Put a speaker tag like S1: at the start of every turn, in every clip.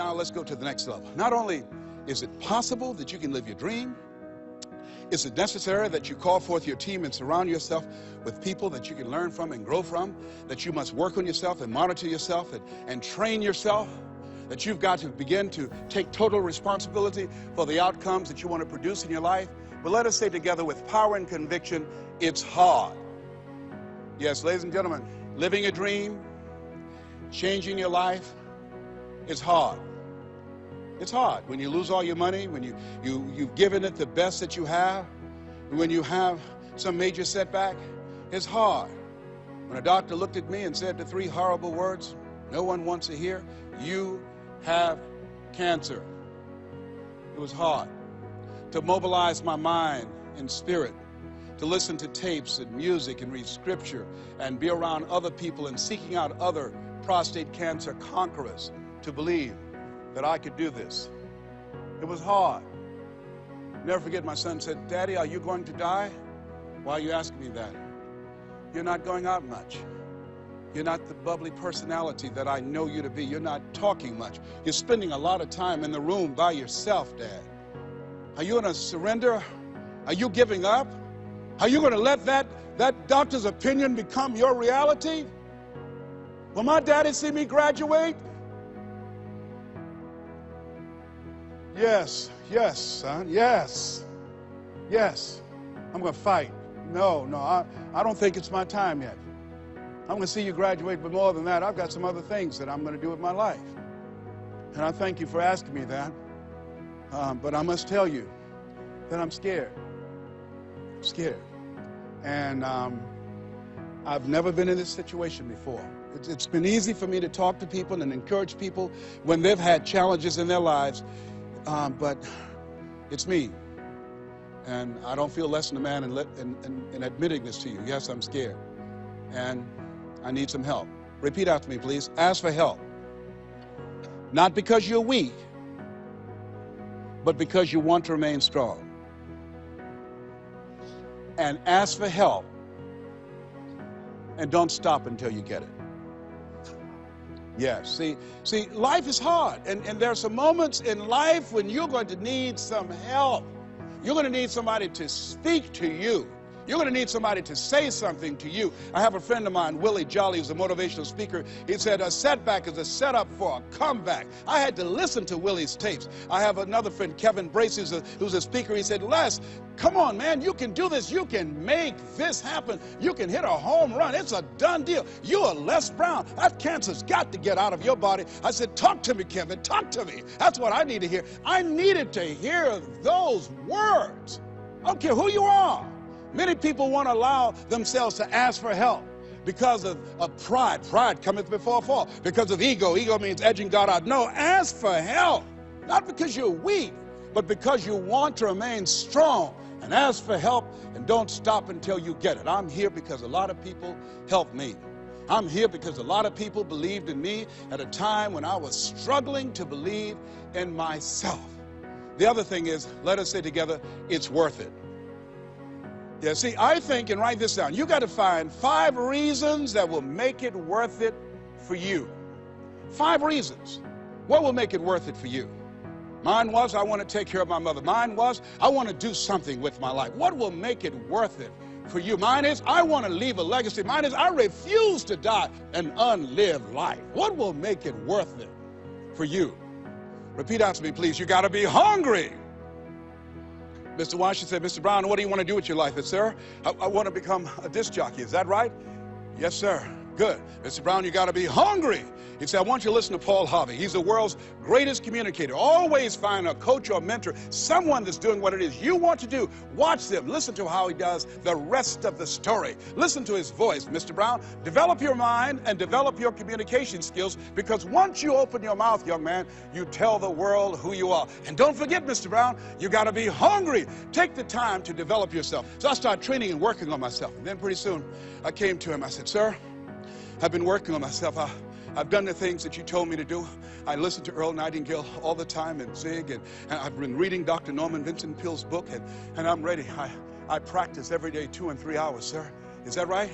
S1: now let's go to the next level. Not only is it possible that you can live your dream, is it necessary that you call forth your team and surround yourself with people that you can learn from and grow from, that you must work on yourself and monitor yourself and train yourself, that you've got to begin to take total responsibility for the outcomes that you want to produce in your life. But let us say together with power and conviction, it's hard. Yes, ladies and gentlemen, living a dream, changing your life, it's hard. It's hard when you lose all your money, when you've given it the best that you have, when you have some major setback. It's hard. When a doctor looked at me and said the three horrible words no one wants to hear, you have cancer. It was hard to mobilize my mind and spirit, to listen to tapes and music and read scripture and be around other people and seeking out other prostate cancer conquerors to believe that I could do this. It was hard. Never forget, my son said, "Daddy, are you going to die?" "Why are you asking me that?" "You're not going out much. You're not the bubbly personality that I know you to be. You're not talking much. You're spending a lot of time in the room by yourself, Dad. Are you going to surrender? Are you giving up? Are you going to let that doctor's opinion become your reality? Will my daddy see me graduate?" Yes, son, yes. I'm going to fight. No, I don't think it's my time yet. I'm going to see you graduate, but more than that, I've got some other things that I'm going to do with my life. And I thank you for asking me that. But I must tell you that I'm scared. I'm scared. And I've never been in this situation before. It's been easy for me to talk to people and encourage people when they've had challenges in their lives. But it's me. And I don't feel less than a man in admitting this to you. Yes, I'm scared. And I need some help. Repeat after me, please. Ask for help. Not because you're weak, but because you want to remain strong. And ask for help. And don't stop until you get it. Yes, see, life is hard. And there are some moments in life when you're going to need some help. You're going to need somebody to speak to you. You're going to need somebody to say something to you. I have a friend of mine, Willie Jolly, who's a motivational speaker. He said, a setback is a setup for a comeback. I had to listen to Willie's tapes. I have another friend, Kevin Brace, who's a speaker. He said, Les, come on, man, you can do this. You can make this happen. You can hit a home run. It's a done deal. You are Les Brown. That cancer's got to get out of your body. I said, talk to me, Kevin, talk to me. That's what I need to hear. I needed to hear those words. I don't care who you are. Many people won't allow themselves to ask for help because of pride. Pride cometh before a fall. Because of ego. Ego means edging God out. No, ask for help. Not because you're weak, but because you want to remain strong. And ask for help and don't stop until you get it. I'm here because a lot of people helped me. I'm here because a lot of people believed in me at a time when I was struggling to believe in myself. The other thing is, let us say together, it's worth it. Yeah, see, I think, and write this down, you got to find 5 reasons that will make it worth it for you. 5 reasons. What will make it worth it for you? Mine was, I want to take care of my mother. Mine was, I want to do something with my life. What will make it worth it for you? Mine is, I want to leave a legacy. Mine is, I refuse to die an unlived life. What will make it worth it for you? Repeat after me, please. You got to be hungry. Mr. Washington said, Mr. Brown, what do you want to do with your life? I said, sir, I want to become a disc jockey. Is that right? Yes, sir. Good. Mr. Brown, you got to be hungry. He said, I want you to listen to Paul Harvey. He's the world's greatest communicator. Always find a coach or mentor, someone that's doing what it is you want to do. Watch them. Listen to how he does the rest of the story. Listen to his voice. Mr. Brown, develop your mind and develop your communication skills, because once you open your mouth, young man, you tell the world who you are. And don't forget, Mr. Brown, you got to be hungry. Take the time to develop yourself. So I started training and working on myself. And then pretty soon I came to him. I said, sir, I've been working on myself. I've done the things that you told me to do. I listen to Earl Nightingale all the time and Zig, and I've been reading Dr. Norman Vincent Peale's book, and I'm ready. I practice every day 2 and 3 hours, sir. Is that right?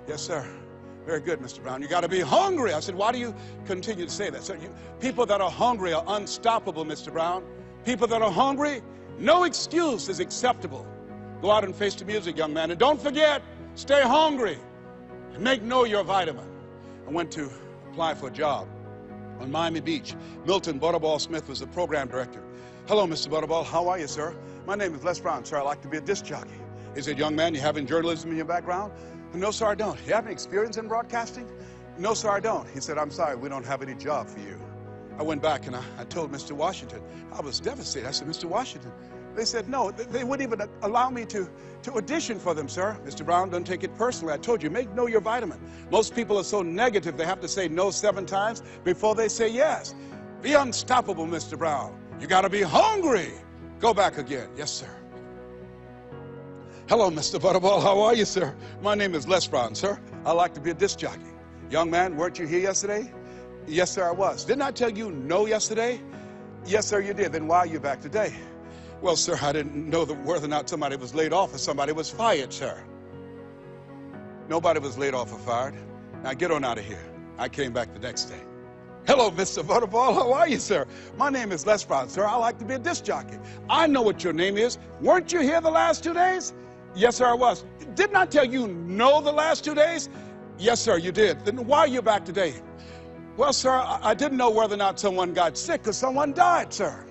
S1: Yes, sir. Very good, Mr. Brown. You got to be hungry. I said, why do you continue to say that? So people that are hungry are unstoppable, Mr. Brown. People that are hungry, no excuse is acceptable. Go out and face the music, young man. And don't forget, stay hungry and know your vitamin. I went to apply for a job on Miami Beach. Milton Butterball Smith was the program director. Hello, Mr. Butterball. How are you, sir? My name is Les Brown, sir. I like to be a disc jockey. He said, young man, you having journalism in your background? No, sir, I don't. You have any experience in broadcasting? No, sir, I don't. He said, I'm sorry, we don't have any job for you. I went back and I told Mr. Washington. I was devastated. I said, Mr. Washington. They said, no, they wouldn't even allow me to audition for them, sir. Mr. Brown, don't take it personally. I told you, know your vitamin. Most people are so negative, they have to say no 7 times before they say yes. Be unstoppable, Mr. Brown. You got to be hungry. Go back again. Yes, sir. Hello, Mr. Butterball. How are you, sir? My name is Les Brown, sir. I like to be a disc jockey. Young man, weren't you here yesterday? Yes, sir, I was. Didn't I tell you no yesterday? Yes, sir, you did. Then why are you back today? Well, sir, I didn't know whether or not somebody was laid off or somebody was fired, sir. Nobody was laid off or fired. Now get on out of here. I came back the next day. Hello, Mr. Butterball. How are you, sir? My name is Les Brown, sir. I like to be a disc jockey. I know what your name is. Weren't you here the last 2 days? Yes, sir, I was. Didn't I tell you no the last 2 days? Yes, sir, you did. Then why are you back today? Well, sir, I didn't know whether or not someone got sick because someone died, sir.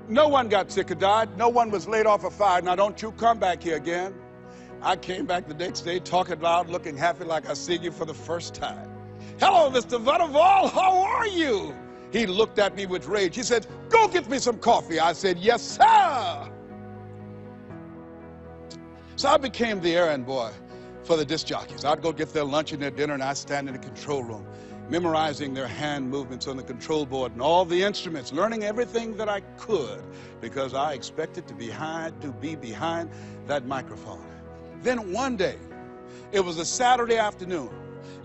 S1: No one got sick or died. No one was laid off or fired. Now, don't you come back here again. I came back the next day talking loud, looking happy like I see you for the first time. Hello, Mr. Butterball. How are you? He looked at me with rage. He said, go get me some coffee. I said, yes, sir. So I became the errand boy for the disc jockeys. I'd go get their lunch and their dinner, and I'd stand in the control room, memorizing their hand movements on the control board and all the instruments, learning everything that I could because I expected to be behind that microphone. Then one day, it was a Saturday afternoon,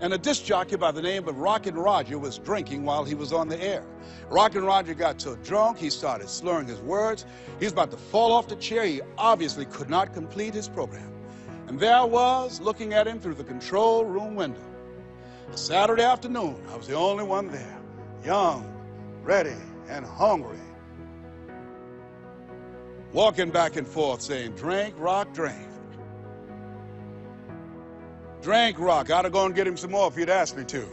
S1: and a disc jockey by the name of Rockin' Roger was drinking while he was on the air. Rockin' Roger got so drunk, he started slurring his words. He was about to fall off the chair. He obviously could not complete his program. And there I was, looking at him through the control room window. Saturday afternoon, I was the only one there, young, ready, and hungry, walking back and forth saying, drink, rock, drink. Drink, rock. I'd have gone and get him some more if you'd asked me to.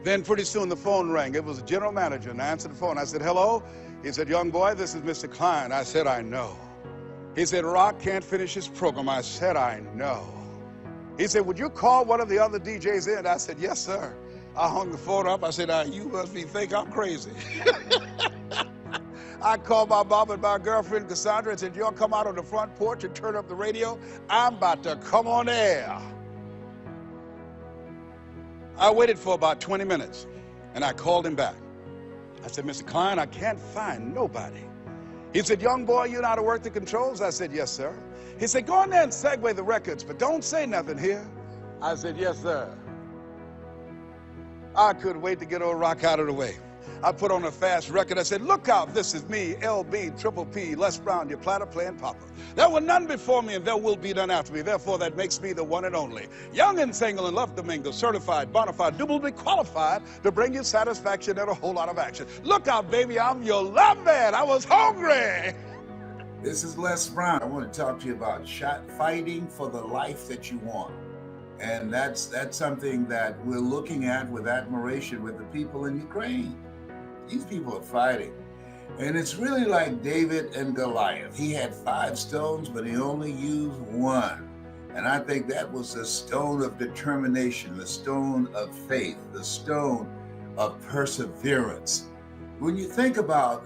S1: Then pretty soon the phone rang. It was the general manager, and I answered the phone. I said, hello? He said, young boy, this is Mr. Klein. I said, I know. He said, Rock can't finish his program. I said, I know. He said, would you call one of the other DJs in? I said, yes, sir. I hung the phone up. I said, you must think I'm crazy. I called my mom and my girlfriend, Cassandra, and said, y'all come out on the front porch and turn up the radio. I'm about to come on air. I waited for about 20 minutes, and I called him back. I said, Mr. Klein, I can't find nobody. He said, young boy, you know how to work the controls? I said, yes, sir. He said, go in there and segue the records, but don't say nothing here. I said, yes, sir. I couldn't wait to get old Rock out of the way. I put on a fast record. I said, look out, this is me, LB, Triple P, Les Brown, your platter playing papa. There were none before me, and there will be none after me. Therefore, that makes me the one and only. Young and single and love to mingle, certified, bona fide, doubly qualified to bring you satisfaction and a whole lot of action. Look out, baby, I'm your love man. I was hungry.
S2: This is Les Brown. I want to talk to you about fighting for the life that you want. And that's something that we're looking at with admiration with the people in Ukraine. These people are fighting. And it's really like David and Goliath. He had 5 stones, but he only used 1. And I think that was the stone of determination, the stone of faith, the stone of perseverance. When you think about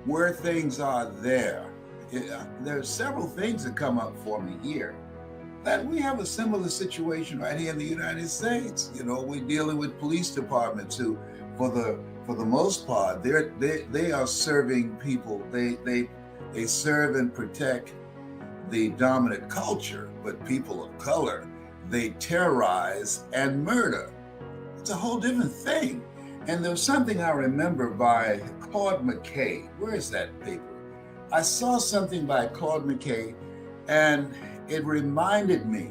S2: where things are there are several things that come up for me here. That we have a similar situation right here in the United States. You know, we're dealing with police departments who, for the most part, they are serving people. They serve and protect the dominant culture, but people of color, they terrorize and murder. It's a whole different thing. And there's something I remember by Claude McKay. Where is that paper? I saw something by Claude McKay, and it reminded me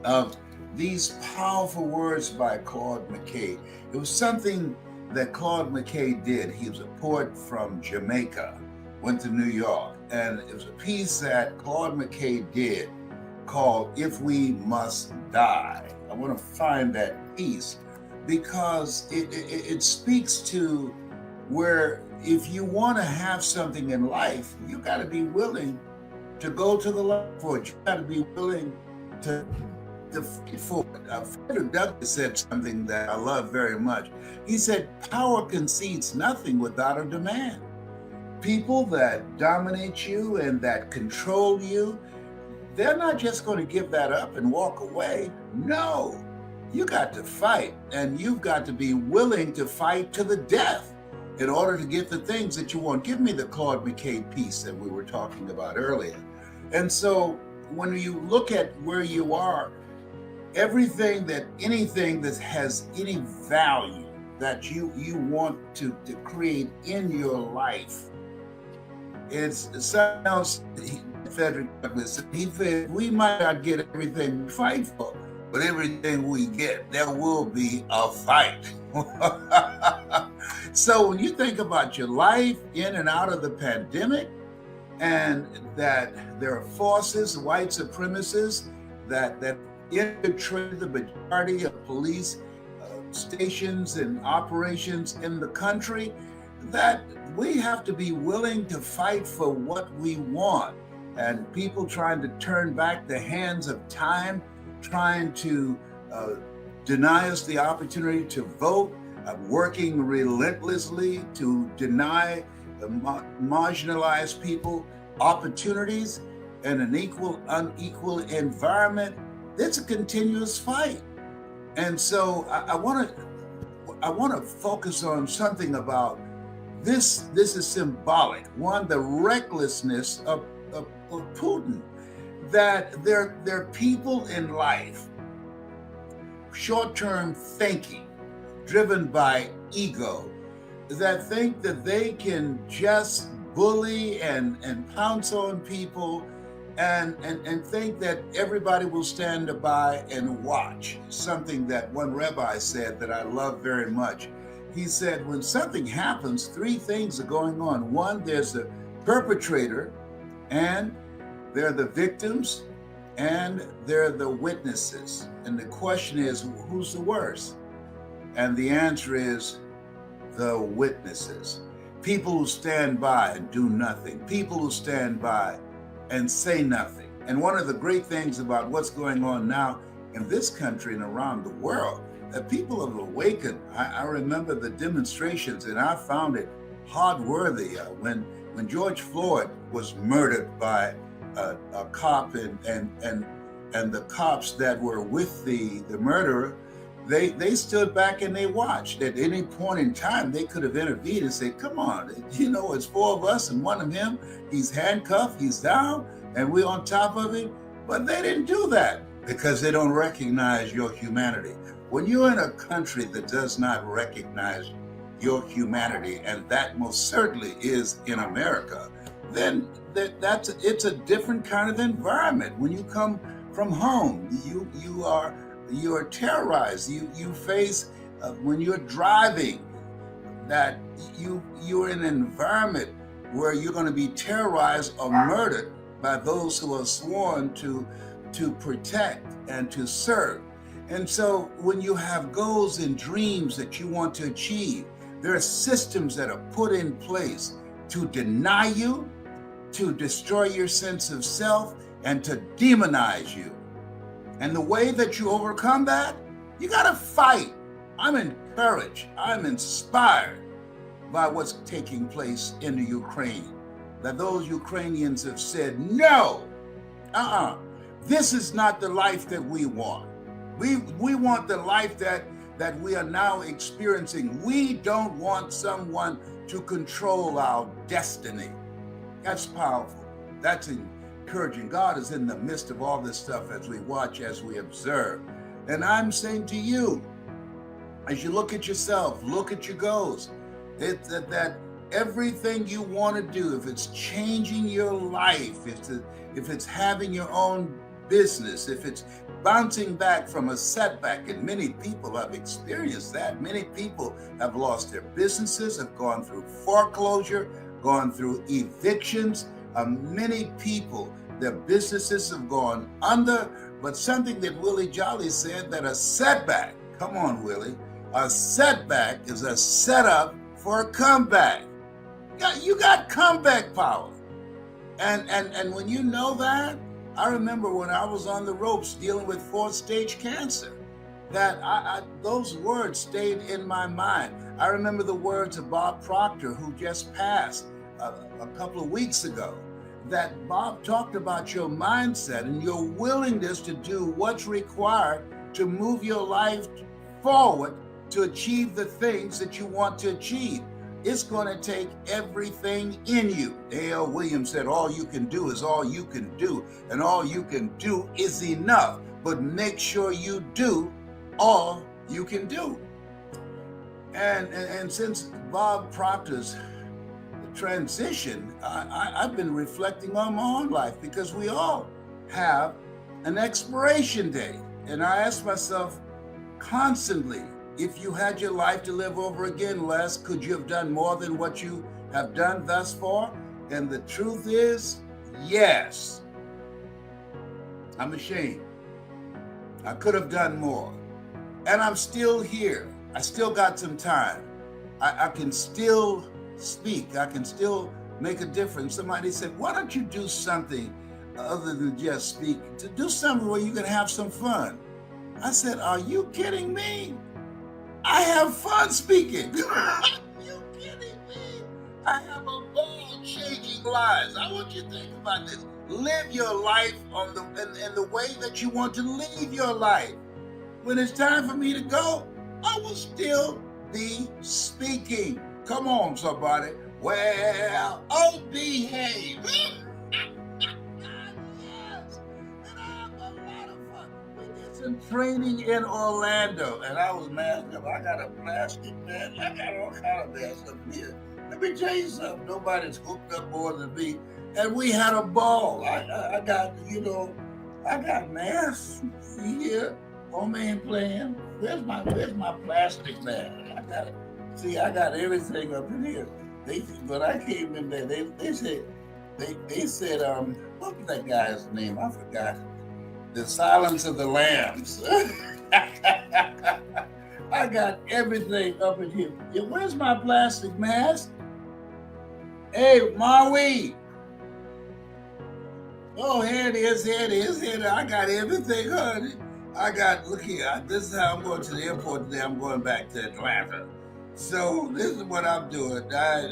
S2: of these powerful words by Claude McKay. It was something that Claude McKay did. He was a poet from Jamaica, went to New York, and it was a piece that Claude McKay did called If We Must Die. I want to find that piece because it speaks to where if you want to have something in life, you got to be willing to go to the left for it. You got to be willing to fight for it. Frederick Douglass said something that I love very much. He said, power concedes nothing without a demand. People that dominate you and that control you, they're not just going to give that up and walk away. No, you got to fight, and you've got to be willing to fight to the death in order to get the things that you want. Give me the Claude McKay piece that we were talking about earlier. And so when you look at where you are, anything that has any value that you want to create in your life, it's something else. Frederick Douglass, he said, we might not get everything we fight for, but everything we get, there will be a fight. So when you think about your life in and out of the pandemic, and that there are forces, white supremacists, that infiltrate the majority of police stations and operations in the country, that we have to be willing to fight for what we want. And people trying to turn back the hands of time, trying to deny us the opportunity to vote, working relentlessly to deny the marginalized people opportunities in an unequal environment. It's a continuous fight. And so I want to focus on something about this. This is symbolic. One, the recklessness of Putin, that there are people in life, short-term thinking, driven by ego, that think that they can just bully and pounce on people and think that everybody will stand by and watch. Something that one rabbi said that I love very much. He said, when something happens, three things are going on. One, there's a perpetrator, and there are the victims, and there are the witnesses. And the question is, who's the worst? And the answer is the witnesses. People who stand by and do nothing. People who stand by and say nothing. And one of the great things about what's going on now in this country and around the world, that people have awakened. I remember the demonstrations, and I found it hard-worthy when George Floyd was murdered by a cop and the cops that were with the murderer, they stood back and they watched. At any point in time, they could have intervened and said, come on, it's four of us and one of him. He's handcuffed, he's down, and we're on top of him. But they didn't do that because they don't recognize your humanity. When you're in a country that does not recognize your humanity, and that most certainly is in America, then it's a different kind of environment. When you come from home, you are terrorized. You face when you're driving, that you're in an environment where you're going to be terrorized or murdered by those who are sworn to protect and to serve. And so when you have goals and dreams that you want to achieve, there are systems that are put in place to deny you, to destroy your sense of self, and to demonize you. And the way that you overcome that, you got to fight. I'm encouraged, I'm inspired by what's taking place in the Ukraine. That those Ukrainians have said, no, this is not the life that we want. We want the life that we are now experiencing. We don't want someone to control our destiny. That's powerful. That's encouraging. God is in the midst of all this stuff as we watch, as we observe. And I'm saying to you, as you look at yourself, look at your goals, that everything you want to do, if it's changing your life, if it's having your own business, if it's bouncing back from a setback, and many people have experienced that. Many people have lost their businesses, have gone through foreclosure, gone through evictions. Many people, their businesses have gone under, but something that Willie Jolly said, that a setback, come on, Willie, a setback is a setup for a comeback. You got comeback power. And when you know that, I remember when I was on the ropes dealing with 4th stage cancer, that those words stayed in my mind. I remember the words of Bob Proctor, who just passed a couple of weeks ago, that Bob talked about your mindset and your willingness to do what's required to move your life forward to achieve the things that you want to achieve. It's going to take everything in you. A.L. Williams said, all you can do is all you can do, and all you can do is enough. But make sure you do all you can do. And since Bob Proctor's transition, I've been reflecting on my own life, because we all have an expiration date. And I ask myself constantly, if you had your life to live over again, Les, could you have done more than what you have done thus far? And the truth is, yes. I'm ashamed. I could have done more. And I'm still here. I still got some time. I can still speak. I can still make a difference. Somebody said, why don't you do something other than just speak? To do something where you can have some fun. I said, are you kidding me? I have fun speaking. Are you kidding me? I have a ball changing lives. I want you to think about this. Live your life in the way that you want to live your life. When it's time for me to go, I will still be speaking. Come on, somebody. Well, oh, behave. Yes. And I have a lot of fun. We did some training in Orlando, and I was masked up. I got a plastic mask. I got all kind of masks up here. Let me tell you something. Nobody's hooked up more than me. And we had a ball. I got, I got masks here. Homie playing. Where's my plastic mask? I got it. See, I got everything up in here. But I came in there. They said, what was that guy's name? I forgot. The Silence of the Lambs. I got everything up in here. Yeah, where's my plastic mask? Hey, Mamie. Oh, here it is. I got everything, honey. Look here, this is how I'm going to the airport today. I'm going back to Atlanta. So this is what I'm doing. I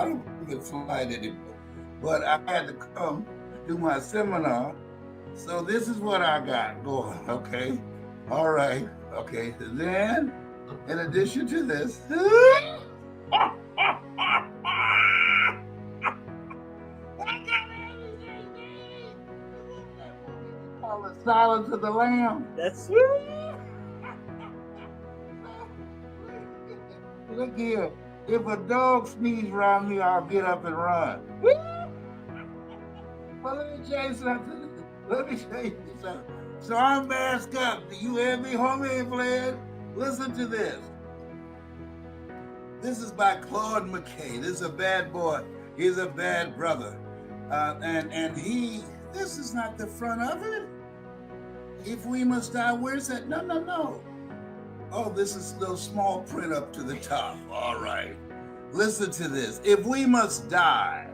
S2: don't even fly anymore. But I had to come do my seminar. So this is what I got going, okay? All right, okay. Then, in addition to this, the Silence of the Lamb.
S3: That's
S2: Look here. If a dog sneezes around me, I'll get up and run. Well, let me tell you something. So I'm masked up. Do you hear me, homie playing? Listen to this. This is by Claude McKay. This is a bad boy. He's a bad brother. And this is not the front of it. If we must die, where's that? No. Oh, this is the small print up to the top. All right. Listen to this. If we must die,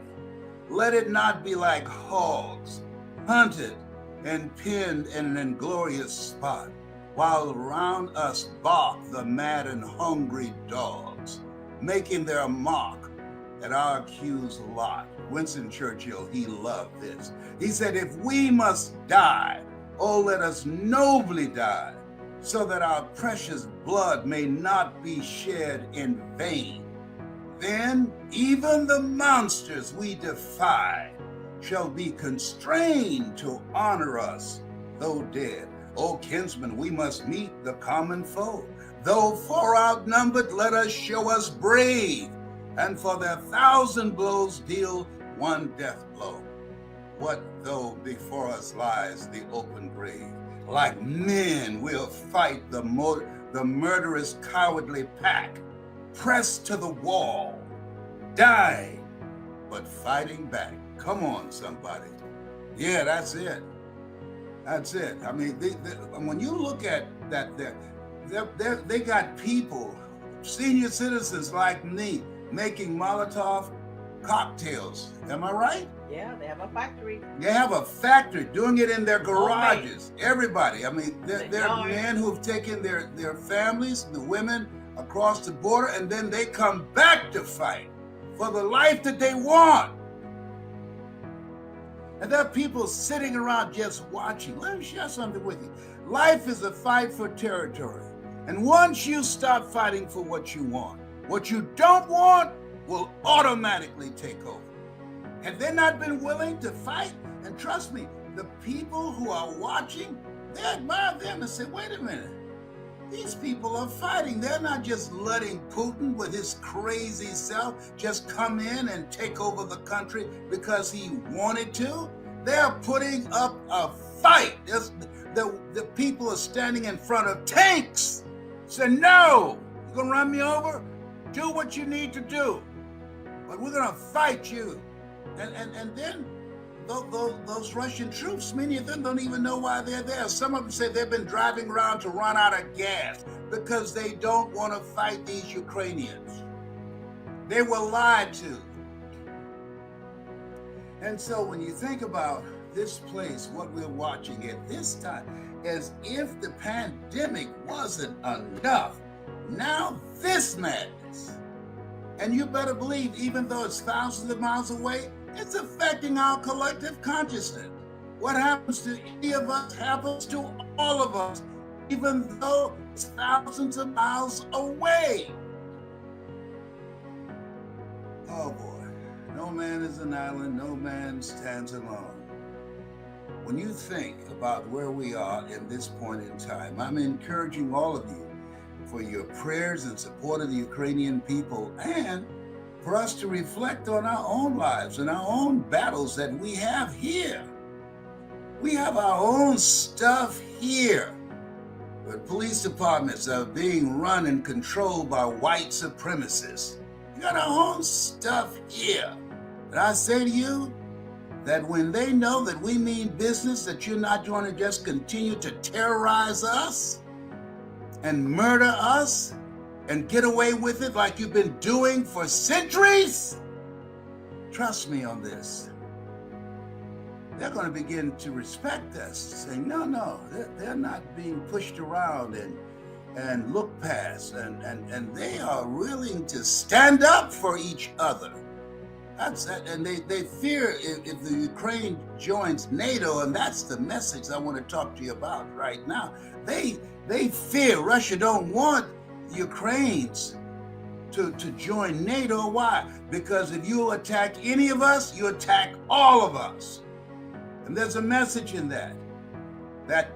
S2: let it not be like hogs, hunted and pinned in an inglorious spot, while around us bark the mad and hungry dogs, making their mock at our accused lot. Winston Churchill, he loved this. He said, if we must die, oh, let us nobly die, so that our precious blood may not be shed in vain. Then even the monsters we defy shall be constrained to honor us, though dead. O kinsmen, we must meet the common foe. Though far outnumbered, let us show us brave, and for their 1,000 blows deal one death blow. What though before us lies the open grave? Like men, we'll fight the murderous, cowardly pack, pressed to the wall, dying, but fighting back. Come on, somebody. Yeah, that's it. That's it. I mean, when you look at that, they got people, senior citizens like me, making Molotov cocktails. Am I right?
S3: Yeah, they have a factory.
S2: They have a factory doing it in their garages. Everybody. I mean, they're men who've taken their families, the women, across the border, and then they come back to fight for the life that they want. And there are people sitting around just watching. Let me share something with you. Life is a fight for territory. And once you stop fighting for what you want, what you don't want will automatically take over. Have they not been willing to fight? And trust me, the people who are watching, they admire them and say, wait a minute, these people are fighting. They're not just letting Putin with his crazy self just come in and take over the country because he wanted to. They're putting up a fight. The people are standing in front of tanks. Say, no, you're gonna run me over? Do what you need to do. But we're gonna fight you. And then those Russian troops, many of them don't even know why they're there. Some of them say they've been driving around to run out of gas because they don't want to fight these Ukrainians. They were lied to. And so when you think about this place, what we're watching at this time, as if the pandemic wasn't enough, now this madness. And you better believe, even though it's thousands of miles away, it's affecting our collective consciousness. What happens to any of us happens to all of us, even though it's thousands of miles away. Oh boy, no man is an island, no man stands alone. When you think about where we are in this point in time, I'm encouraging all of you for your prayers and support of the Ukrainian people, and for us to reflect on our own lives and our own battles that we have here. We have our own stuff here. But police departments are being run and controlled by white supremacists. We got our own stuff here. But I say to you that when they know that we mean business, that you're not going to just continue to terrorize us and murder us and get away with it like you've been doing for centuries, trust me on this. They're going to begin to respect us, saying, no, they're not being pushed around and looked past, and they are willing to stand up for each other. That's that, and they fear if the Ukraine joins NATO, and that's the message I want to talk to you about right now. They fear Russia don't want Ukrainians to join NATO. Why? Because if you attack any of us, you attack all of us. And there's a message in that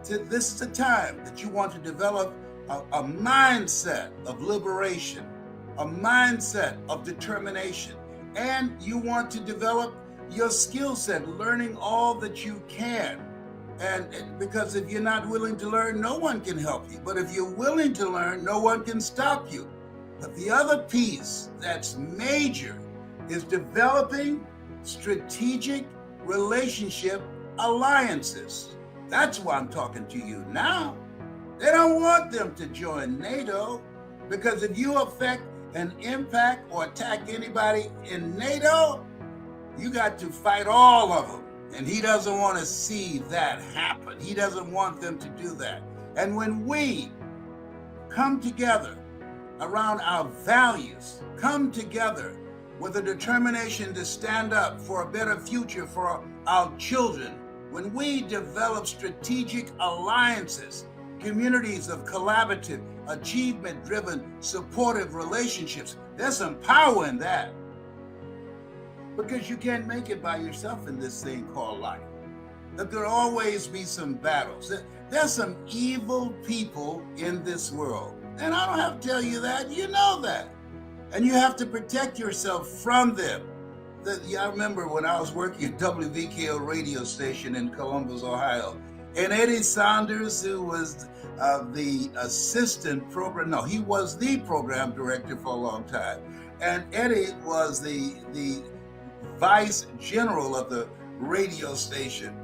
S2: this is the time that you want to develop a mindset of liberation, a mindset of determination, and you want to develop your skill set, learning all that you can. And because if you're not willing to learn, no one can help you. But if you're willing to learn, no one can stop you. But the other piece that's major is developing strategic relationship alliances. That's why I'm talking to you now. They don't want them to join NATO, because if you affect and impact or attack anybody in NATO, you got to fight all of them. And he doesn't want to see that happen. He doesn't want them to do that. And when we come together around our values, come together with a determination to stand up for a better future for our children, when we develop strategic alliances, communities of collaborative, achievement-driven, supportive relationships, there's some power in that. Because you can't make it by yourself in this thing called life. That there'll always be some battles. There's some evil people in this world. And I don't have to tell you that, you know that. And you have to protect yourself from them. I remember when I was working at WVKO radio station in Columbus, Ohio, and Eddie Saunders, who was the assistant program, no, he was the program director for a long time. And Eddie was the vice general of the radio station.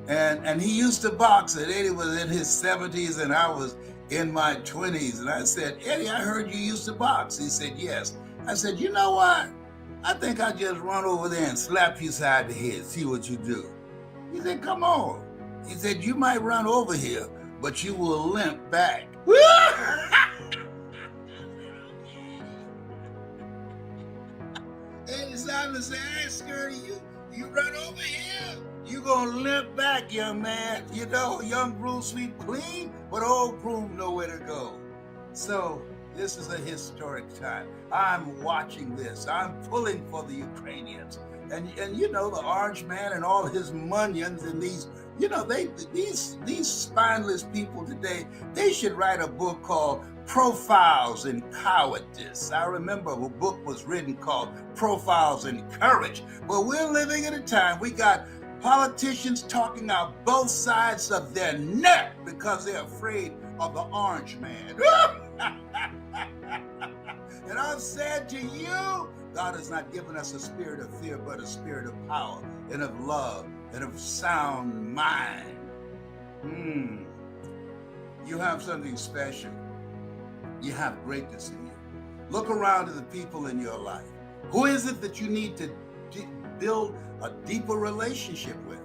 S2: And he used to box, and Eddie was in his 70s and I was in my 20s. And I said, Eddie, I heard you used to box. He said, yes. I said, you know what? I think I'll just run over there and slap you side the head, see what you do. He said, come on. He said, you might run over here, but you will limp back. Eddie Simon said, hey, Scurry, you run over here, you gonna limp back, young man. You know, young broom sweep clean, but old broom know where to go. So this is a historic time. I'm watching this. I'm pulling for the Ukrainians. And you know, the Orange Man and all his munions and these, you know, these spineless people today, they should write a book called Profiles in Cowardice. I remember a book was written called Profiles in Courage. But we're living in a time, we got politicians talking out both sides of their neck because they're afraid of the Orange Man. And I've said to you, God has not given us a spirit of fear, but a spirit of power and of love and of sound mind. You have something special. You have greatness in you. Look around at the people in your life. Who is it that you need to build a deeper relationship with?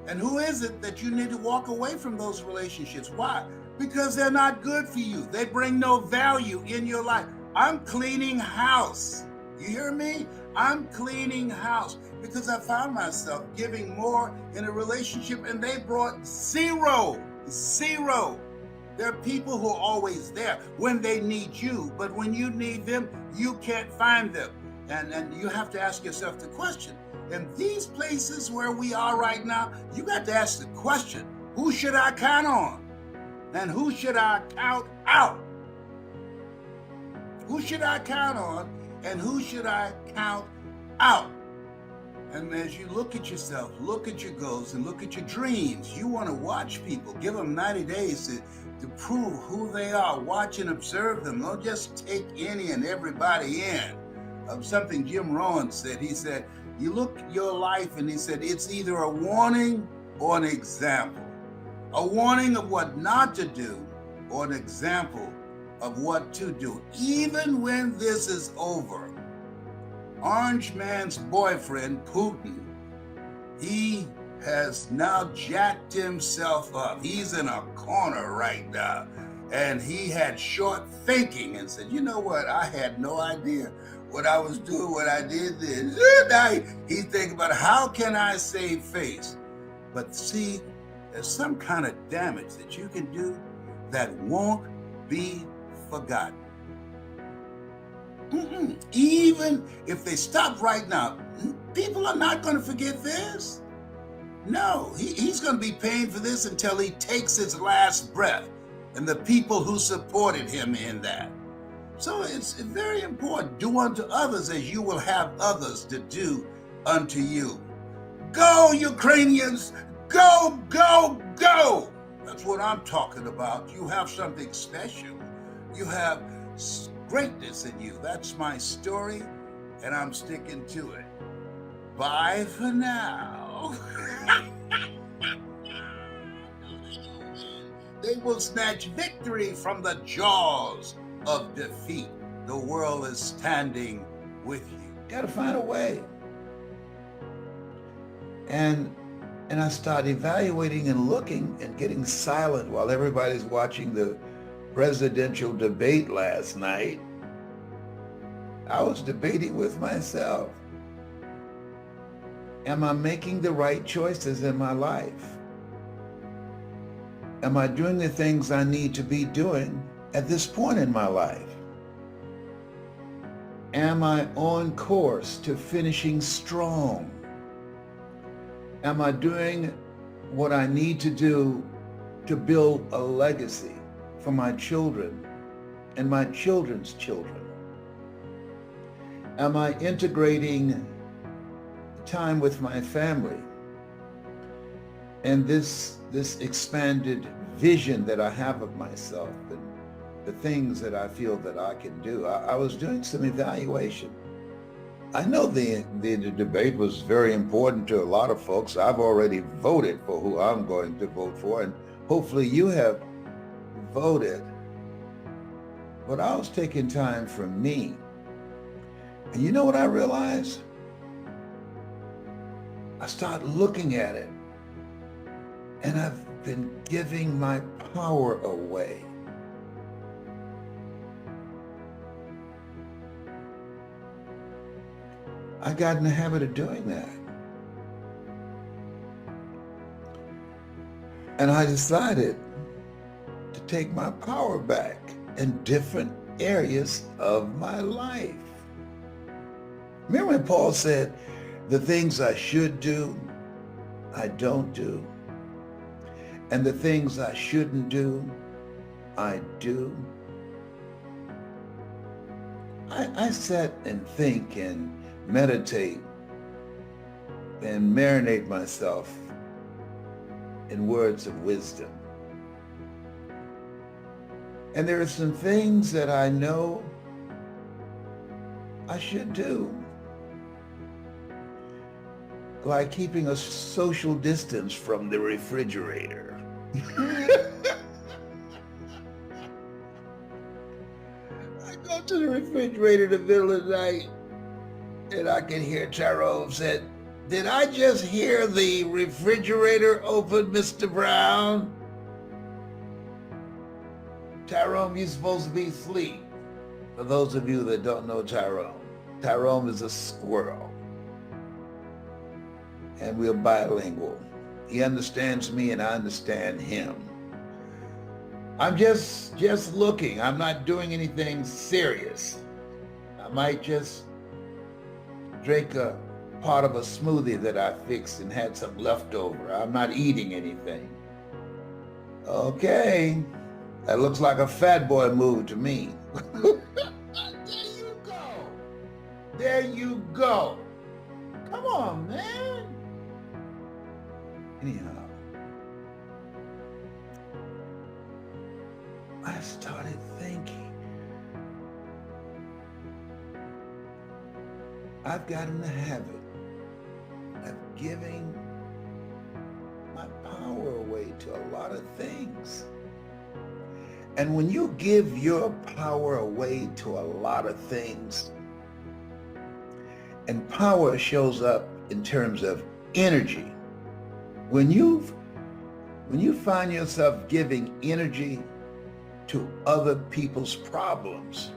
S2: And who is it that you need to walk away from those relationships? Why? Because they're not good for you. They bring no value in your life. I'm cleaning house. You hear me? I'm cleaning house because I found myself giving more in a relationship and they brought zero. There are people who are always there when they need you, but when you need them, you can't find them. And you have to ask yourself the question, in these places where we are right now, you got to ask the question, who should I count on? And who should I count out? Who should I count on and who should I count out? And as you look at yourself, look at your goals and look at your dreams, you want to watch people. Give them 90 days to prove who they are. Watch and observe them. Don't just take any and everybody in. Something Jim Rohn said, he said, you look at your life and he said, it's either a warning or an example. A warning of what not to do or an example of what to do. Even when this is over, Orange Man's boyfriend, Putin, he has now jacked himself up. He's in a corner right now. And he had short thinking and said, you know what? I had no idea what I was doing, what I did then. Now he's thinking about how can I save face? But see, there's some kind of damage that you can do that won't be forgotten. Even if they stop right now, people are not going to forget this. No, he's going to be paying for this until he takes his last breath, and the people who supported him in that. So it's very important. Do unto others as you will have others to do unto you. Go, Ukrainians! Go, go, go! That's what I'm talking about. You have something special. You have greatness in you. That's my story, and I'm sticking to it. Bye for now. They will snatch victory from the jaws of defeat. The world is standing with you. Got to find a way. And I start evaluating and looking and getting silent while everybody's watching the presidential debate last night. I was debating with myself. Am I making the right choices in my life? Am I doing the things I need to be doing at this point in my life? Am I on course to finishing strong? Am I doing what I need to do to build a legacy for my children and my children's children? Am I integrating time with my family and this expanded vision that I have of myself and the things that I feel that I can do. I was doing some evaluation. I know the debate was very important to a lot of folks. I've already voted for who I'm going to vote for, and hopefully you have voted. But I was taking time for me. And you know what I realized? I started looking at it, and I've been giving my power away. I got in the habit of doing that. And I decided to take my power back in different areas of my life. Remember when Paul said, the things I should do, I don't do. And the things I shouldn't do, I do. I sit and think and meditate and marinate myself in words of wisdom. And there are some things that I know I should do, like keeping a social distance from the refrigerator. I go to the refrigerator in the middle of the night and I can hear Tyrone said, "Did I just hear the refrigerator open, Mr. Brown?" Tyrone, you're supposed to be asleep. For those of you that don't know Tyrone, Tyrone is a squirrel. And we're bilingual. He understands me and I understand him. I'm just looking. I'm not doing anything serious. I might just drink a part of a smoothie that I fixed and had some leftover. I'm not eating anything. Okay, that looks like a fat boy move to me. There you go. There you go. Come on, man. Anyhow, I started thinking, I've gotten in the habit of giving my power away to a lot of things. And when you give your power away to a lot of things, and power shows up in terms of energy, when you find yourself giving energy to other people's problems,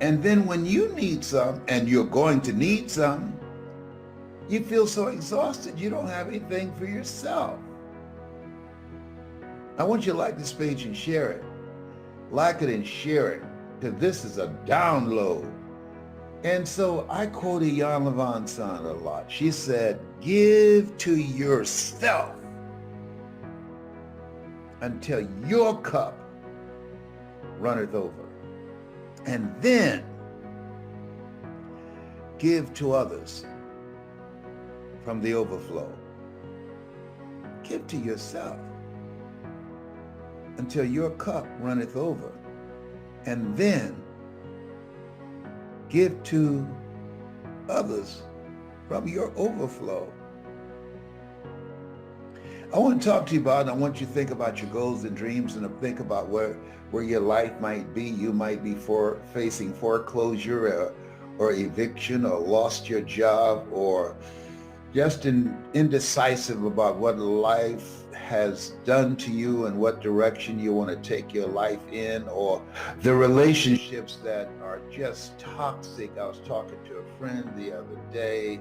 S2: and then when you need some, and you're going to need some, you feel so exhausted you don't have anything for yourself. I want you to like this page and share it. Like it and share it, because this is a download. And so I quote Ian Levon Son a lot. She said, give to yourself until your cup runneth over. And then give to others from the overflow. Give to yourself until your cup runneth over. And then give to others from your overflow. I want to talk to you about, and I want you to think about your goals and dreams and to think about where your life might be. You might be facing foreclosure or eviction, or lost your job, or just indecisive about what life has done to you and what direction you want to take your life in, or the relationships that are just toxic. I was talking to a friend the other day,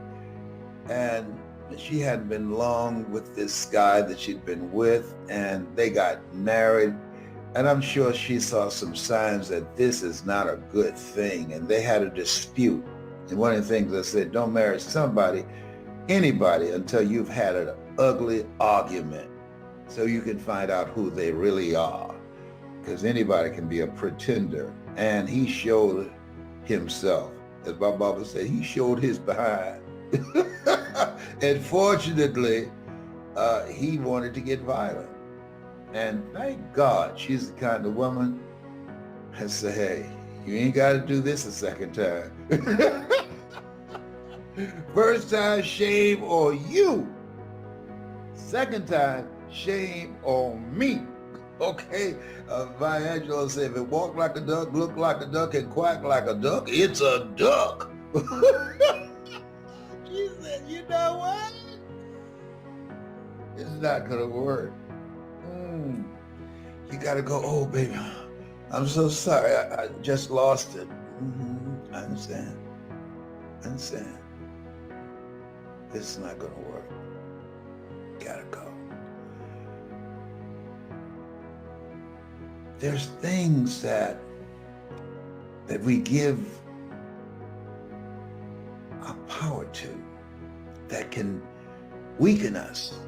S2: and she hadn't been long with this guy that she'd been with, and they got married. And I'm sure she saw some signs that this is not a good thing, and they had a dispute. And one of the things I said, don't marry anybody, until you've had an ugly argument, so you can find out who they really are. Because anybody can be a pretender, and he showed himself as my mama said, he showed his behind. And fortunately, he wanted to get violent. And thank God she's the kind of woman that say, hey, you ain't got to do this a second time. First time, shame on you. Second time, shame on me. Okay? Maya Angelou said, if it walk like a duck, look like a duck, and quack like a duck, it's a duck. She said, you know what? It's not going to work. You got to go, oh, baby, I'm so sorry. I just lost it. I understand. This is not going to work. Got to go. There's things that we give our power to that can weaken us.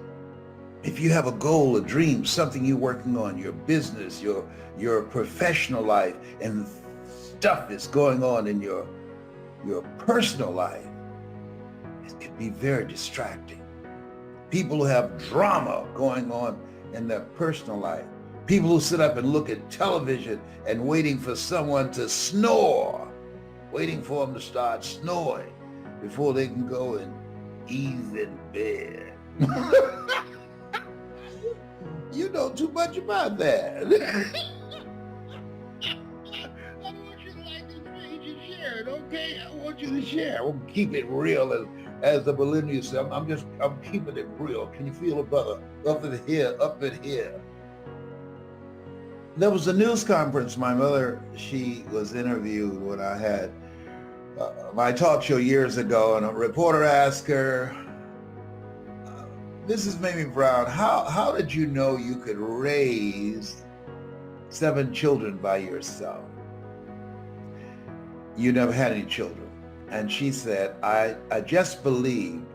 S2: If you have a goal, a dream, something you're working on, your business, your professional life, and stuff that's going on in your personal life, it can be very distracting. People who have drama going on in their personal life, people who sit up and look at television and waiting for someone to snore, waiting for them to start snoring before they can go and ease in bed. You know too much about that. I want you to like this page and share it, okay? I want you to share. We'll keep it real, as the millennials say. I'm keeping it real. Can you feel it, brother? Up in here. There was a news conference. My mother, she was interviewed when I had my talk show years ago, and a reporter asked her, Mrs. Mamie Brown, how did you know you could raise 7 children by yourself? You never had any children. And she said, I just believed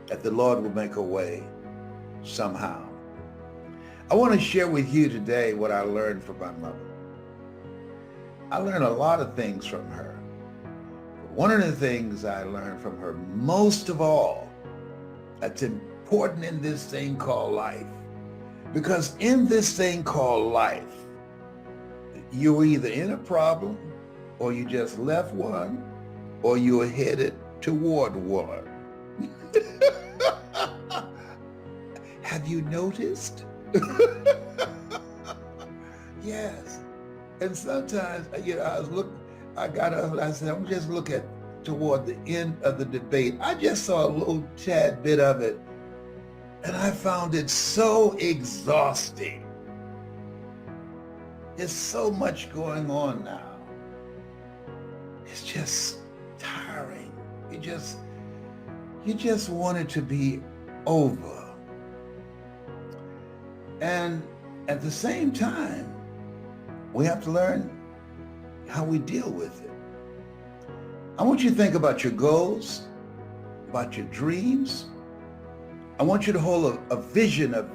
S2: that the Lord would make a way somehow. I want to share with you today what I learned from my mother. I learned a lot of things from her. But one of the things I learned from her most of all, that's important in this thing called life. Because in this thing called life, you're either in a problem, or you just left one, or you're headed toward one. Have you noticed? Yes. And sometimes, I got up and I said, I'm just looking toward the end of the debate. I just saw a little tad bit of it, and I found it so exhausting. There's so much going on now. It's just tiring. You just want it to be over. And at the same time, we have to learn how we deal with it. I want you to think about your goals, about your dreams. I want you to hold a vision of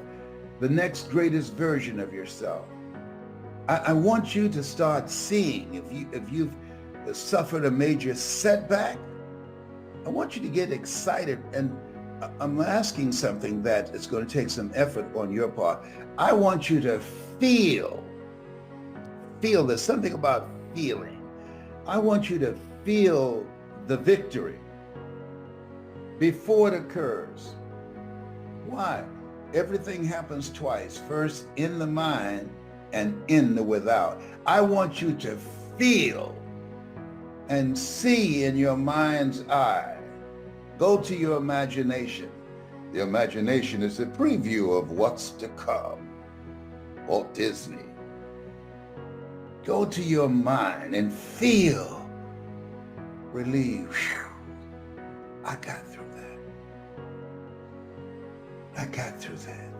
S2: the next greatest version of yourself. I want you to start seeing, if you've suffered a major setback, I want you to get excited. And I'm asking something that is going to take some effort on your part. I want you to feel. There's something about feeling. I want you to feel the victory before it occurs. Why? Everything happens twice. First in the mind and in the without. I want you to feel and see in your mind's eye. Go to your imagination. The imagination is a preview of what's to come. Walt Disney. Go to your mind and feel relief. I got through that.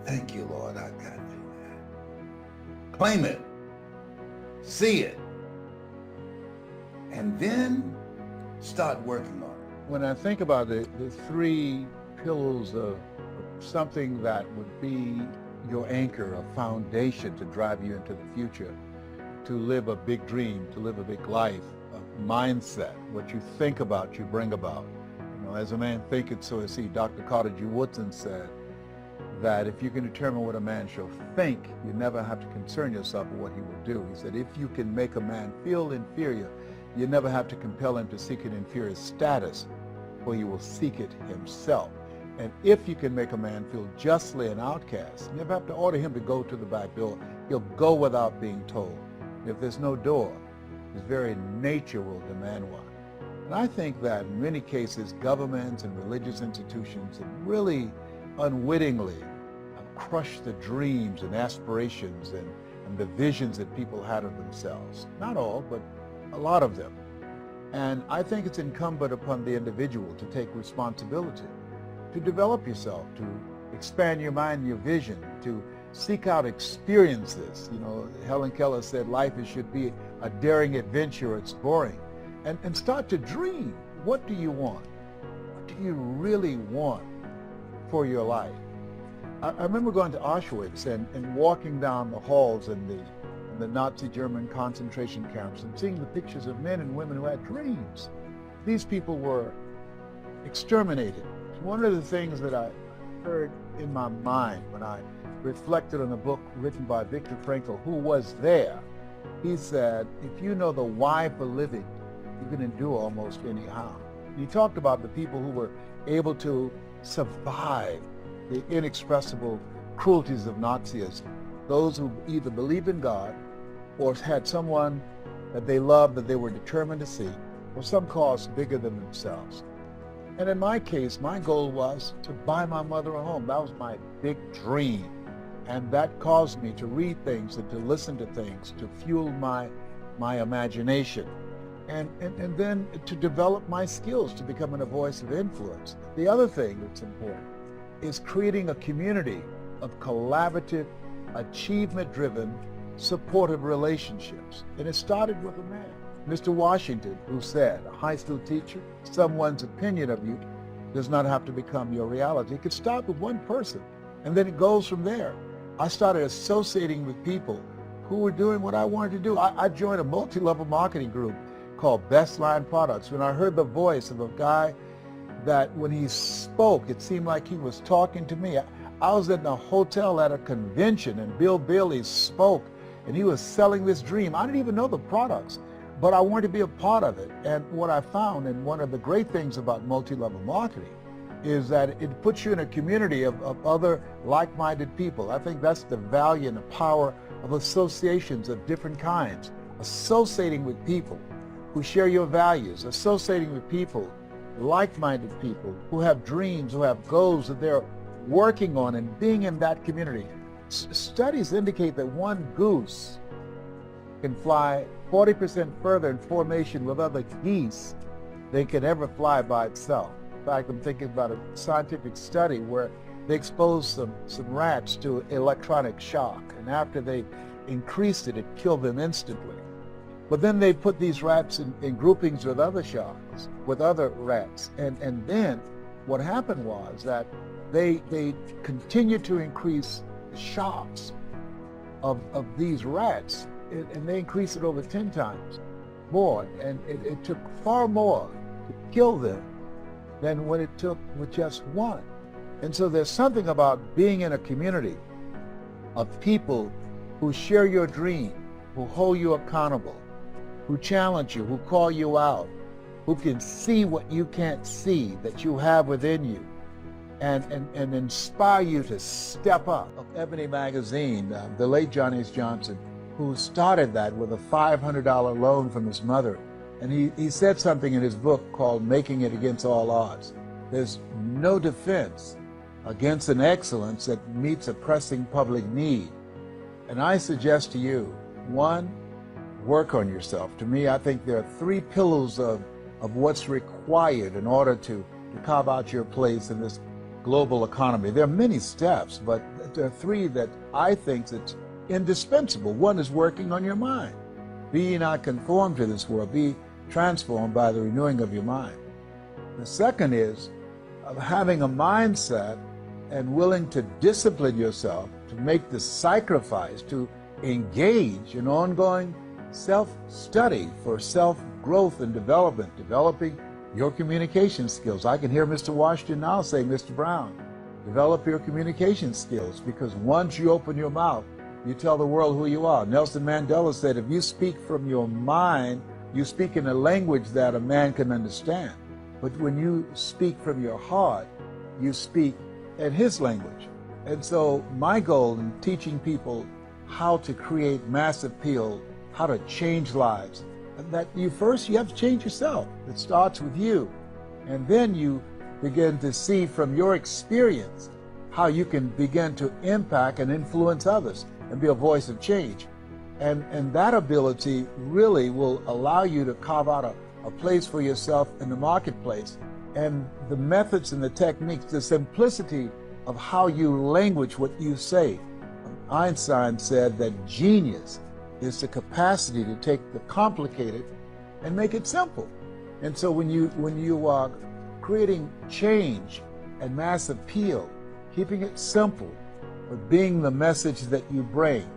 S2: Thank you, Lord. I got through that. Claim it. See it. And then start working on it.
S1: When I think about the 3 pillars of something that would be your anchor, a foundation to drive you into the future, to live a big dream, to live a big life,
S3: mindset. What you think about, you bring about. You know, as a man thinketh, so is he. Dr. Carter G. Woodson said that if you can determine what a man shall think, you never have to concern yourself with what he will do. He said, if you can make a man feel inferior, you never have to compel him to seek an inferior status, for he will seek it himself. And if you can make a man feel justly an outcast, you never have to order him to go to the back door. He'll go without being told. If there's no door, his very nature will demand one. And I think that in many cases, governments and religious institutions have really unwittingly crushed the dreams and aspirations and the visions that people had of themselves. Not all, but a lot of them. And I think it's incumbent upon the individual to take responsibility, to develop yourself, to expand your mind and your vision, to seek out experiences. You know, Helen Keller said life should be a daring adventure, it's boring. And start to dream. What do you want? What do you really want for your life? I remember going to Auschwitz and walking down the halls in the Nazi German concentration camps and seeing the pictures of men and women who had dreams. These people were exterminated. One of the things that I heard in my mind when I reflected on a book written by Viktor Frankl, who was there, he said, if you know the why for living, you can endure almost anyhow. He talked about the people who were able to survive the inexpressible cruelties of Nazism, those who either believed in God or had someone that they loved that they were determined to see, or some cause bigger than themselves. And in my case, my goal was to buy my mother a home. That was my big dream. And that caused me to read things and to listen to things, to fuel my imagination. And then to develop my skills to becoming a voice of influence. The other thing that's important is creating a community of collaborative, achievement-driven, supportive relationships. And it started with a man, Mr. Washington, who said, a high school teacher, someone's opinion of you does not have to become your reality. It could start with one person, and then it goes from there. I started associating with people who were doing what I wanted to do. I joined a multi-level marketing group called Best Line Products. When I heard the voice of a guy that when he spoke, it seemed like he was talking to me. I was in a hotel at a convention and Bill Bailey spoke and he was selling this dream. I didn't even know the products, but I wanted to be a part of it. And what I found, and one of the great things about multi-level marketing, is that it puts you in a community of other like-minded people. I think that's the value and the power of associations of different kinds. Associating with people who share your values, associating with people, like-minded people who have dreams, who have goals that they're working on, and being in that community. Studies indicate that one goose can fly 40% further in formation with other geese than can ever fly by itself. In fact, I'm thinking about a scientific study where they exposed some rats to electronic shock, and after they increased it, it killed them instantly. But then they put these rats in groupings with other sharks, with other rats. And then what happened was that they continued to increase the shocks of these rats, and they increased it over 10 times more. And it took far more to kill them than what it took with just one. And so there's something about being in a community of people who share your dream, who hold you accountable, who challenge you, who call you out, who can see what you can't see that you have within you, and inspire you to step up. Ebony Magazine, the late John H. Johnson, who started that with a $500 loan from his mother, and he said something in his book called Making It Against All Odds. There's no defense against an excellence that meets a pressing public need. And I suggest to you, one, work on yourself. To me, I think there are 3 pillars of what's required in order to carve out your place in this global economy. There are many steps, but there are 3 that I think that's indispensable. One is working on your mind. Be ye not conformed to this world, be transformed by the renewing of your mind. The second is having a mindset and willing to discipline yourself, to make the sacrifice, to engage in ongoing self-study for self growth and development, developing your communication skills. I can hear Mr. Washington now say, Mr. Brown, develop your communication skills, because once you open your mouth, you tell the world who you are. Nelson Mandela said, if you speak from your mind, you speak in a language that a man can understand. But when you speak from your heart, you speak in his language. And so my goal in teaching people how to create mass appeal, how to change lives, that you have to change yourself. It starts with you. And then you begin to see from your experience how you can begin to impact and influence others and be a voice of change. And that ability really will allow you to carve out a place for yourself in the marketplace. And the methods and the techniques, the simplicity of how you language what you say. Einstein said that genius is the capacity to take the complicated and make it simple. And so when you are creating change and mass appeal, keeping it simple, but being the message that you bring,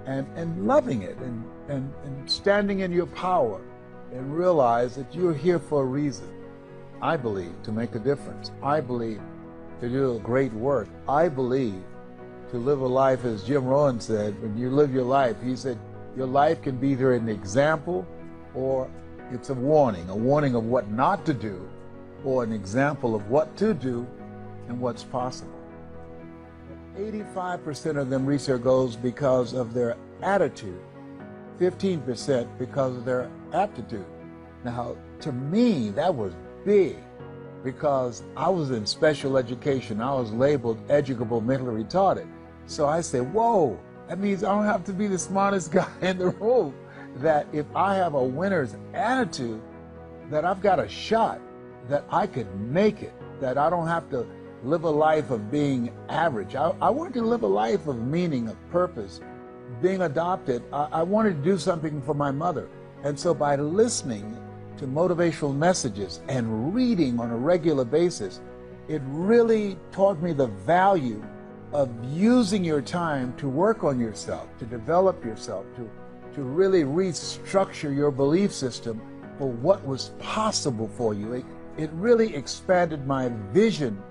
S3: and loving it, and standing in your power, and realize that you're here for a reason. I believe to make a difference. I believe to do a great work. I believe to live a life, as Jim Rohn said, when you live your life, he said, your life can be either an example or it's a warning of what not to do, or an example of what to do and what's possible. 85% of them reach their goals because of their attitude, 15% because of their aptitude. Now, to me, that was big, because I was in special education. I was labeled educable mentally retarded. So I said, whoa, that means I don't have to be the smartest guy in the room. That if I have a winner's attitude, that I've got a shot, that I could make it, that I don't have to live a life of being average. I wanted to live a life of meaning, of purpose. Being adopted, I wanted to do something for my mother. And so by listening to motivational messages and reading on a regular basis, it really taught me the value of using your time to work on yourself, to develop yourself, to really restructure your belief system for what was possible for you. It really expanded my vision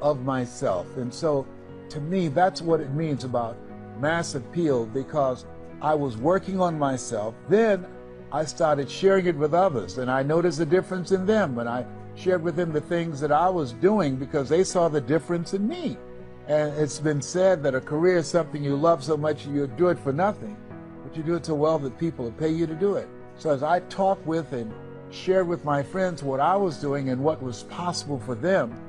S3: of myself. And so to me, that's what it means about mass appeal, because I was working on myself. Then I started sharing it with others, and I noticed a difference in them, and I shared with them the things that I was doing because they saw the difference in me. And it's been said that a career is something you love so much you do it for nothing, but you do it so well that people will pay you to do it. So as I talked with and shared with my friends what I was doing and what was possible for them,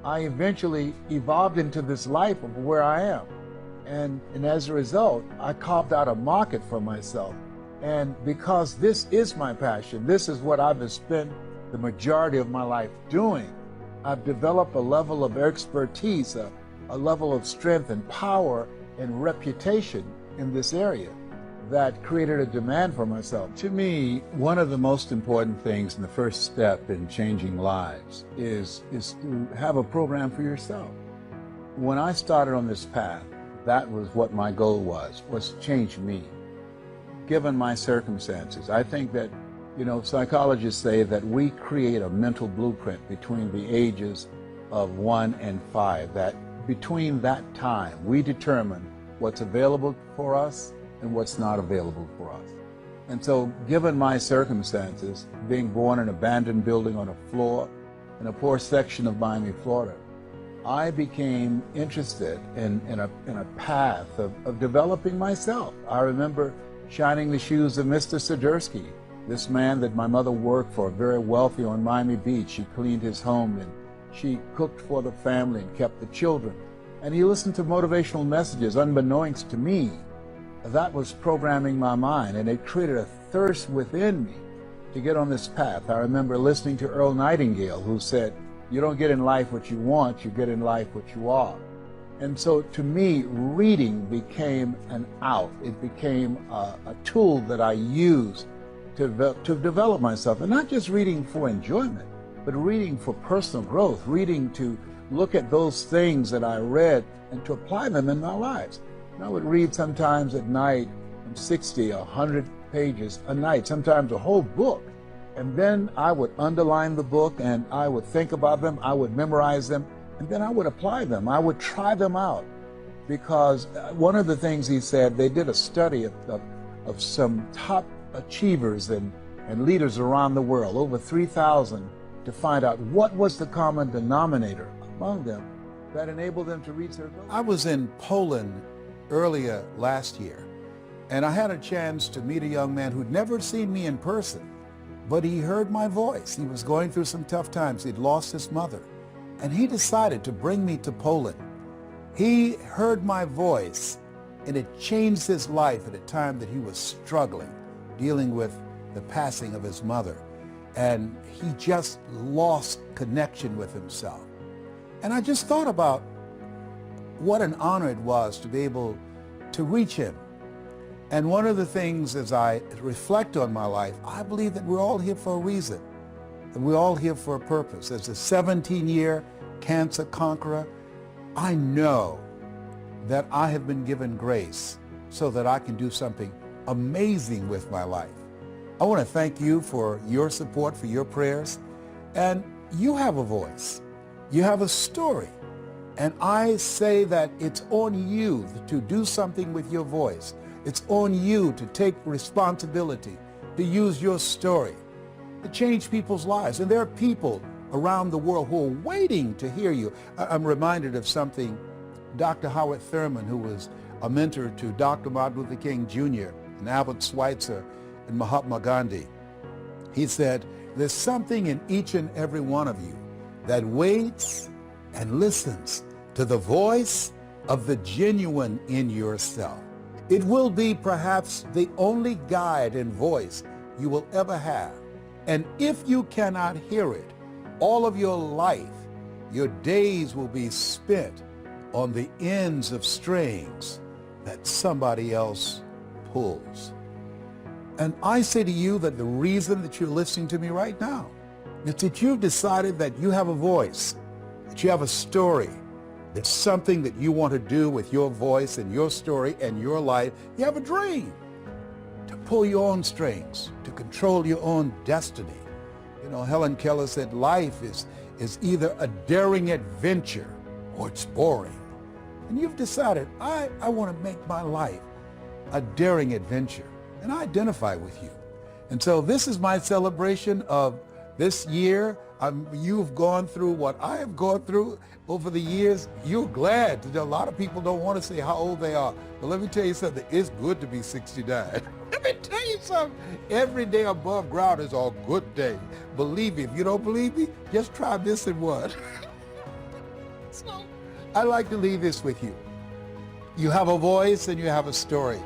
S3: I eventually evolved into this life of where I am. And as a result, I carved out a market for myself. And because this is my passion, this is what I've spent the majority of my life doing, I've developed a level of expertise, a level of strength and power and reputation in this area that created a demand for myself. To me, one of the most important things and the first step in changing lives is to have a program for yourself. When I started on this path, that was what my goal was to change me, given my circumstances. I think that, psychologists say that we create a mental blueprint between the ages of 1 and 5, that between that time, we determine what's available for us and what's not available for us. And so, given my circumstances, being born in an abandoned building on a floor in a poor section of Miami, Florida, I became interested in a path of developing myself. I remember shining the shoes of Mr. Sidursky, this man that my mother worked for, very wealthy on Miami Beach. She cleaned his home and she cooked for the family and kept the children. And he listened to motivational messages unbeknownst to me. That was programming my mind, and it created a thirst within me to get on this path. I remember listening to Earl Nightingale, who said, you don't get in life what you want, you get in life what you are. And so to me, reading became an out. It became a tool that I used to develop myself. And not just reading for enjoyment, but reading for personal growth, reading to look at those things that I read and to apply them in my lives. And I would read sometimes at night from 60, 100 pages a night, sometimes a whole book. And then I would underline the book and I would think about them, I would memorize them, and then I would apply them. I would try them out. Because one of the things he said, they did a study of some top achievers and leaders around the world, over 3,000, to find out what was the common denominator among them that enabled them to reach their goals. I was in Poland earlier last year, and I had a chance to meet a young man who'd never seen me in person, but he heard my voice. He was going through some tough times. He'd lost his mother, and he decided to bring me to Poland. He heard my voice, and it changed his life at a time that he was struggling, dealing with the passing of his mother. And he just lost connection with himself. And I just thought about what an honor it was to be able to reach him. And one of the things as I reflect on my life, I believe that we're all here for a reason. And we're all here for a purpose. As a 17-year cancer conqueror, I know that I have been given grace so that I can do something amazing with my life. I want to thank you for your support, for your prayers. And you have a voice. You have a story. And I say that it's on you to do something with your voice. It's on you to take responsibility, to use your story, to change people's lives. And there are people around the world who are waiting to hear you. I'm reminded of something Dr. Howard Thurman, who was a mentor to Dr. Martin Luther King Jr. and Albert Schweitzer and Mahatma Gandhi. He said, there's something in each and every one of you that waits and listens to the voice of the genuine in yourself. It will be perhaps the only guide and voice you will ever have. And if you cannot hear it, all of your life, your days will be spent on the ends of strings that somebody else pulls. And I say to you that the reason that you're listening to me right now is that you've decided that you have a voice, that you have a story. There's something that you want to do with your voice and your story and your life. You have a dream to pull your own strings, to control your own destiny. You know, Helen Keller said life is either a daring adventure or it's boring. And you've decided, I want to make my life a daring adventure. And I identify with you. And so this is my celebration of this year. You've gone through what I have gone through over the years. You're glad. A lot of people don't want to say how old they are. But let me tell you something. It's good to be 69. Let me tell you something. Every day above ground is a good day. Believe me. If you don't believe me, just try this and one. So I'd like to leave this with you. You have a voice and you have a story.